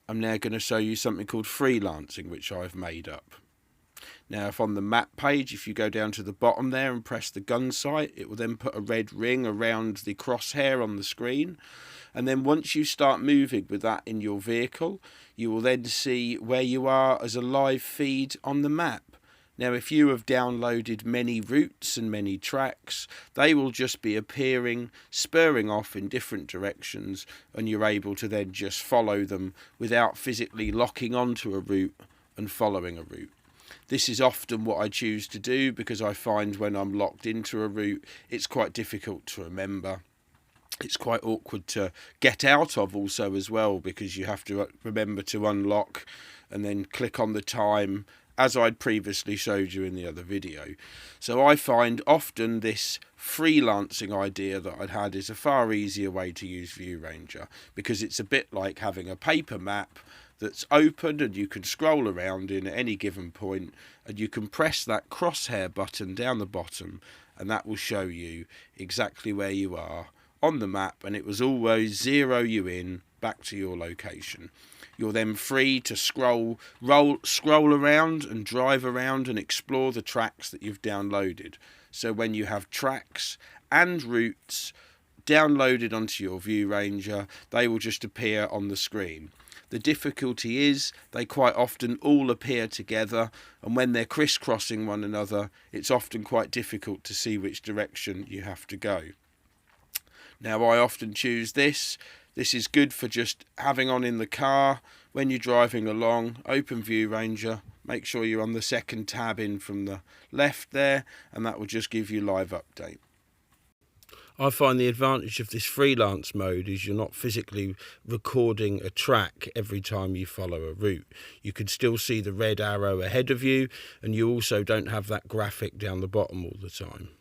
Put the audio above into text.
I'm now going to show you something called Freelancing, which I've made up. Now, if on the map page, if you go down to the bottom there and press the gun sight, it will then put a red ring around the crosshair on the screen. And then once you start moving with that in your vehicle, you will then see where you are as a live feed on the map. Now, if you have downloaded many routes and many tracks, they will just be appearing, spurring off in different directions, and you're able to then just follow them without physically locking onto a route and following a route. This is often what I choose to do because I find when I'm locked into a route, it's quite difficult to remember. It's quite awkward to get out of also as well, because you have to remember to unlock and then click on the time, as I'd previously showed you in the other video. So I find often this freelancing idea that I'd had is a far easier way to use Viewranger, because it's a bit like having a paper map that's open and you can scroll around in at any given point, and you can press that crosshair button down the bottom and that will show you exactly where you are on the map, and it was always zero you in back to your location. You're then free to scroll around and drive around and explore the tracks that you've downloaded. So when you have tracks and routes downloaded onto your Viewranger, they will just appear on the screen. The difficulty is they quite often all appear together, and when they're crisscrossing one another, it's often quite difficult to see which direction you have to go. Now, I often choose this. This is good for just having on in the car when you're driving along. Open Viewranger, make sure you're on the second tab in from the left there, and that will just give you live update. I find the advantage of this freelance mode is you're not physically recording a track every time you follow a route. You can still see the red arrow ahead of you, and you also don't have that graphic down the bottom all the time.